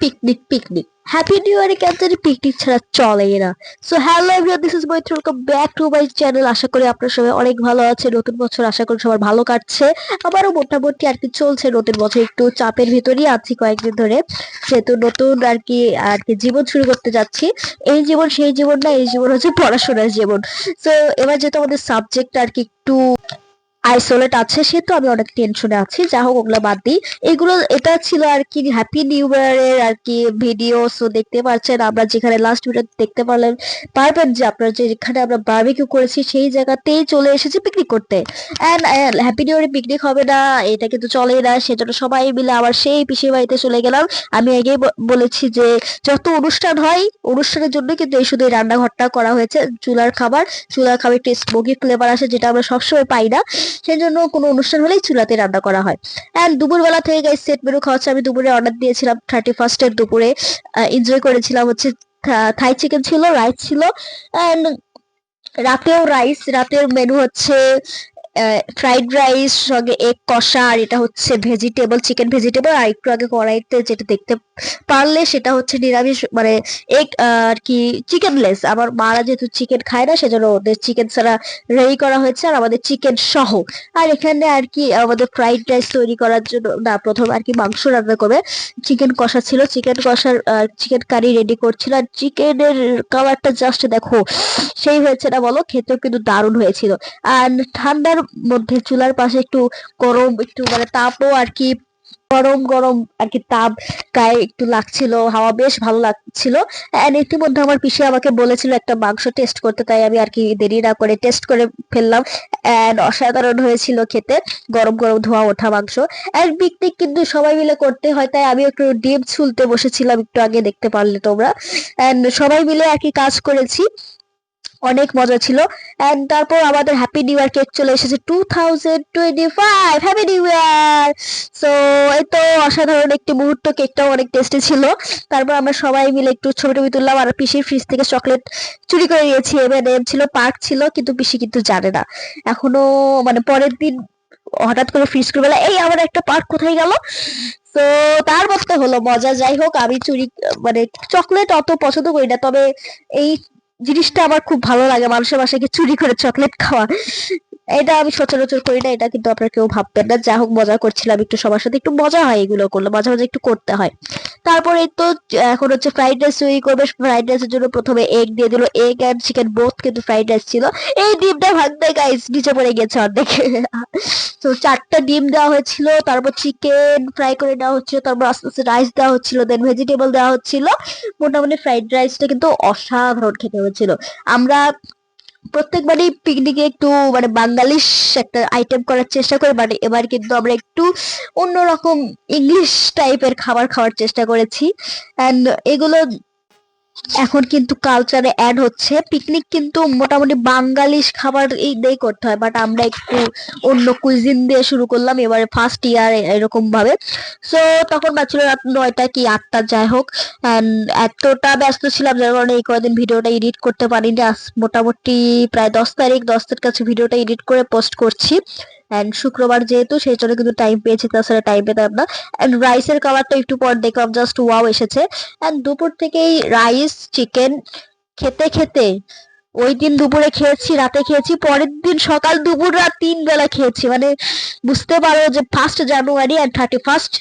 Picnic picnic happy new ইয়ারে কেন জানি পিকনিক ছাড়া চলেই না। So hello everyone, this is Maitri, welcome back to my channel. আশা করি আপনারা সবাই অনেক ভালো আছে। নতুন বছর আশা করি সবার ভালো কাটছে। আমারও মোটামুটি আর কি চলছে। নতুন বছর একটু চাপের ভিতরেই আছি কয়েকদিন ধরে, যেহেতু নতুন আর কি জীবন শুরু করতে যাচ্ছি। এই জীবন সেই জীবন না, এই জীবন হচ্ছে পড়াশোনার জীবন। সো এবার যেহেতু আমাদের সাবজেক্ট আর কি একটু আইসোলেট আছে, সে তো আমি অনেক টেনশনে আছি। যা হোক, ওগুলো বাদ দিই। এটা ছিল আর কি হ্যাপি নিউ ইয়ারের আর কি ভিডিও। সো দেখতে পাচ্ছেন আমরা যেখানে লাস্ট ভিডিও দেখতে পারবেন যে আপনারা যেখানে আমরা বারবিকিউ করেছি সেই জায়গাতেই চলে এসেছি পিকনিক করতে। এন্ড হ্যাপি নিউ ইয়ারে পিকনিক হবে না এটা কিন্তু চলেই না, সেজন্য সবাই মিলে আবার সেই পিসির বাড়িতে চলে গেলাম। আমি আগেই বলেছি যে যত অনুষ্ঠান হয়, অনুষ্ঠানের জন্য কিন্তু এই শুধু এই রান্নাঘরটা করা হয়েছে। চুলার খাবার একটু স্মোকি ফ্লেভার আসে, যেটা আমরা সবসময় পাই না। সেই জন্য কোনো অনুষ্ঠান হলেই চুলাতে রান্না করা হয়। অ্যান্ড দুপুরবেলা থেকে গাইস সেট মেনু খাওয়া হচ্ছে। আমি দুপুরে অর্ডার দিয়েছিলাম 31st-এর দুপুরে। এনজয় করেছিলাম হচ্ছে থাই চিকেন ছিল, রাইস ছিল। অ্যান্ড রাতেও রাইস, রাতের মেনু হচ্ছে ফ্রাইড রাইস সঙ্গে এগ কষা, আর এটা হচ্ছে ভেজিটেবল, চিকেন ভেজিটেবল। আর একটু আগে কড়াইতে যেটা দেখতে পারলে সেটা হচ্ছে নিরামিষ, মানে এগ আর কি চিকেন লেস। আমার মারা যেহেতু চিকেন খায় না, সেজন্য ওদের চিকেন ছাড়া রেডি করা হয়েছে, আর আমাদের চিকেন সহ। আর এখানে আর কি আমাদের ফ্রাইড রাইস তৈরি করার জন্য না, প্রথম আর কি মাংস রান্না করবে। চিকেন কষা ছিল, চিকেন কষার চিকেন কারি রেডি করছিল। আর চিকেনের কালারটা জাস্ট দেখো সেই হয়েছে না বলো, খেতেও কিন্তু দারুণ হয়েছিল। আর ঠান্ডার মধ্যে চুলার পাশে একটু গরম, একটু মানে তাপও আর কি গরম গরম আর কি তাপ গায়ে একটু লাগছিল, হাওয়া বেশ ভালো লাগছিল। এন্ড ইতিমধ্যে আমার পিসি আমাকে বলেছিল একটা মাংস টেস্ট করতে, তাই আমি আর কি দেরি না করে টেস্ট করে ফেললাম। এন্ড অসাধারণ হয়েছিল খেতে, গরম গরম ধোয়া ওঠা মাংস। এন্ড পিকনিক কিন্তু সবাই মিলে করতে হয়, তাই আমি একটু ডিম ছুলতে বসেছিলাম একটু আগে, দেখতে পারলে তোমরা। এন্ড সবাই মিলে আর কি কাজ করেছি, অনেক মজা ছিল। এন্ড তারপর আমাদের হ্যাপি নিউ ইয়ার কেক চলে এসেছে 2025, হ্যাপি নিউ ইয়ার। সো এই তো অসাধারণ একটি মুহূর্ত, কেকটাও অনেক টেস্টি ছিল। তারপর আমরা সবাই মিলে একটু ছবি টবি তুললাম, আর পিসির ফ্রিজ থেকে চকলেট চুরি করে নিয়েছি। M&M ছিল, পার্ক ছিল, কিন্তু পিসি কিন্তু জানে না এখনো। মানে পরের দিন হঠাৎ করে ফ্রিজ করে বলে, এই আমার একটা পার্ক কোথায় গেল। তো তার মধ্যে হলো মজা। যাই হোক, আমি মানে চকলেট অত পছন্দ করি না, তবে এই জিনিসটা আমার খুব ভালো লাগে, মানুষের বাসায় গিয়ে চুরি করে চকলেট খাওয়া। এটা আমি সচরাচর করি না, এটা কিন্তু আপনারা কেউ ভাববেন না। যা হোক, মজা করছিলাম একটু, সবার সাথে একটু মজা হয়, এগুলো করলে মাঝে মাঝে একটু করতে হয়। তারপরে তো এখন হচ্ছে ফ্রাইড রাইস তৈরি করবে। ফ্রাইড রাইসের জন্য প্রথমে এগ দিয়ে দিল, এগ এন্ড চিকেন বোথ কিন্তু ফ্রাইড রাইস ছিল। এই ডিমটা ভাঙতে গাইস নিচে পড়ে গেছে অর্ধেক। তো 4টা ডিম দেওয়া হয়েছিল, তারপর চিকেন ফ্রাই করে দেওয়া হচ্ছিল, তারপর আস্তে আস্তে রাইস দেওয়া হচ্ছিল, দেন ভেজিটেবল দেওয়া হচ্ছিল। মোটামুটি ফ্রাইড রাইসটা কিন্তু অসাধারণ খেতে হয়েছিল। আমরা প্রত্যেকবারই পিকনিকে একটু মানে বাঙালিশ একটা আইটেম করার চেষ্টা করি, বাট এবার কিন্তু আমরা একটু অন্যরকম ইংলিশ টাইপের খাবার খাওয়ার চেষ্টা করেছি। এন্ড এগুলো এখন কিন্তু কালচারে অ্যাড হচ্ছে। পিকনিক কিন্তু মোটামুটি বাঙালিশ খাবার এই দিয়ে করতে হয়, বাট আমরা একটু অন্য কুইজিন দিয়ে শুরু করলাম এবারে ফার্স্ট ইয়ার এরকম ভাবে। সো তখন বাজছিল রাত 9টা কি 8টা, যাই হোক। And এতটা ব্যস্ত ছিলাম যার কারণে এই কয়েকদিন ভিডিওটা এডিট করতে পারিনি। আজ মোটামুটি প্রায় 10 তারিখ, 10 কাছে ভিডিওটা এডিট করে পোস্ট করছি। এন্ড শুক্রবার যেহেতু, সেই জন্য কিন্তু টাইম পেয়েছি, তাছাড়া টাইম পেতাম না। এন্ড রাইসের কালারটা একটু পর দেখলাম, জাস্ট ওয়াও এসেছে। এন্ড দুপুর থেকেই রাইস চিকেন খেতে খেতে, ওই দিন দুপুরে খেয়েছি, রাতে খেয়েছি, পরের দিন সকাল দুপুর রাত 3 বেলা খেয়েছি। মানে বুঝতে পারো যে 1st জানুয়ারি আর 31st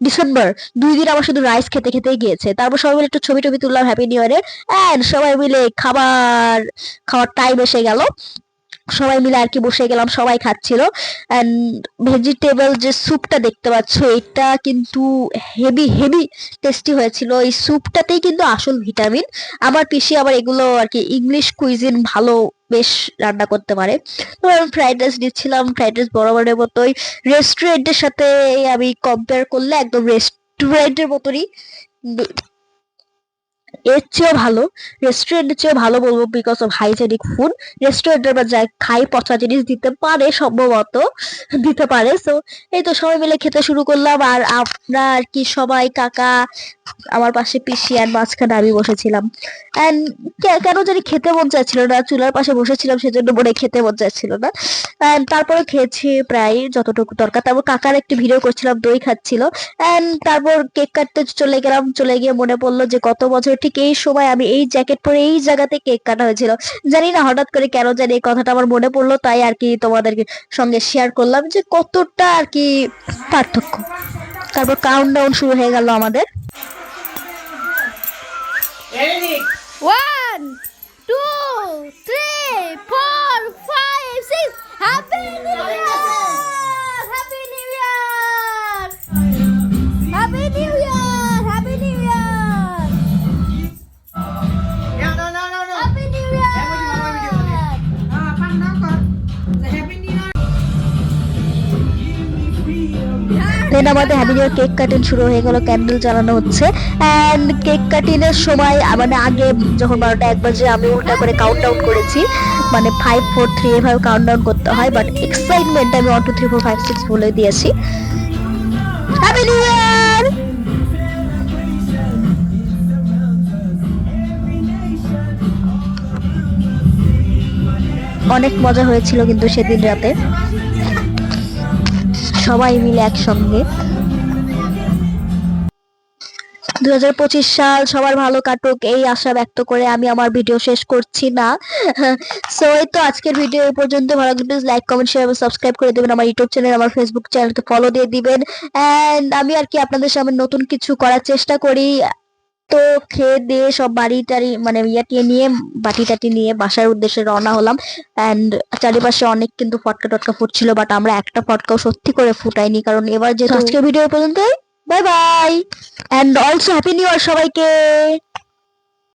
ডিসেম্বর 2 দিন আমার শুধু রাইস খেতে খেতেই গিয়েছে। তারপর সবাই মিলে একটু ছবি টবি তুললাম হ্যাপি নিউ ইয়ারের। এন্ড সবাই মিলে খাওয়ার টাইম এসে গেল, সবাই মিলে আর কি বসে গেলাম, সবাই খাচ্ছিল। এন্ড ভেজিটেবল যে স্যুপটা দেখতে পাচ্ছ, এটা কিন্তু হেভি হেভি টেস্টি হয়েছিল। এই স্যুপটাতেই কিন্তু আসল ভিটামিন। আমার পিসি আবার এগুলো আর কি ইংলিশ কুইজিন ভালো বেশ রান্না করতে পারে। তো আমি ফ্রাইড রাইস দিচ্ছিলাম, ফ্রাইড রাইস বরাবরের মতোই রেস্টুরেন্টের সাথে আমি কম্পেয়ার করলে একদম রেস্টুরেন্টের মতোই এর চেয়েও ভালো, রেস্টুরেন্টের চেয়েও ভালো বলবো, বিকজ অফ হাইজেনিক ফুড। রেস্টুরেন্টের বা যাই খাই পচা জিনিস দিতে পারে, সম্ভবত দিতে পারে। সো এই তো সবাই মিলে খেতে শুরু করলাম। আর আমরা আর কি সবাই, কাকা, আমার পাশে পিসি, আর মাঝখানে আমি বসেছিলাম। এন্ড কেন জানি খেতে মন চাচ্ছিল না, চুলার পাশে বসেছিলাম সেজন্য মনে হয় খেতে মন চাচ্ছিল না। এন্ড তারপরে খেয়েছি প্রায় যতটুকু দরকার। তারপর কাকার একটু ভিডিও করছিলাম, দই খাচ্ছিল। এন্ড তারপর কেক কাটতে চলে গেলাম। চলে গিয়ে মনে পড়লো যে গত বছর ঠিক এই সময় আমি এই জ্যাকেট পরে এই জায়গাতে কেক কাটা হয়েছিল। জানি না হঠাৎ করে কেন জানি এই কথাটা আমার মনে পড়লো, তাই আর কি তোমাদের সঙ্গে শেয়ার করলাম যে কতটা আর কি পার্থক্য। তারপর কাউন্টডাউন শুরু হয়ে গেল আমাদের। 1, 2, 3, 4, 5, 6. Happy New Year! Happy New Year! Happy New Year! Happy New Year! Happy New Year! দেন আমাদের হ্যাপি নিউ ইয়ার কেক কাটিং শুরু হয়ে গেল, ক্যান্ডেল জ্বালানো হচ্ছে। এন্ড কেক কাটিং এর সময় মানে আগে যখন 12টা 1 বাজে আমি উল্টা করে কাউন্টডাউন করেছি, মানে 5 4 3 এভাবে কাউন্টডাউন করতে হয়, বাট এক্সাইটমেন্ট আমি 1 2 3 4 5 6 বলে দিয়েছি। হ্যাপি নিউ ইয়ার। অনেক মজা হয়েছিল কিন্তু সেদিন রাতে সবাই মিলে একসঙ্গে। 2025 সাল সবার ভালো কাটুক এই আশা ব্যক্ত করে আমি আমার ভিডিও শেষ করছি না। সো এই তো আজকের ভিডিও এই পর্যন্ত। ভালো লাগলে প্লিজ লাইক কমেন্ট শেয়ার এবং সাবস্ক্রাইব করে দিবেন আমার ইউটিউব চ্যানেল, আমার ফেসবুক চ্যানেলকে ফলো দিয়ে দিবেন। এন্ড আমি আর কি আপনাদের সামনে নতুন কিছু করার চেষ্টা করি। তো খেয়ে দিয়ে সব বাড়ি টাড়ি মানে ইয়াটিয়ে নিয়ে, বাটি টাটি নিয়ে বাসার উদ্দেশ্যে রওনা হলাম। এন্ড চারিপাশে অনেক কিন্তু ফটকা টটকা ফুটছিল, বাট আমরা একটা ফটকাও সত্যি করে ফুটাইনি, কারণ এবার যেহেতু আজকের ভিডিও পর্যন্তই। Bye bye and also happy new year সবাইকে।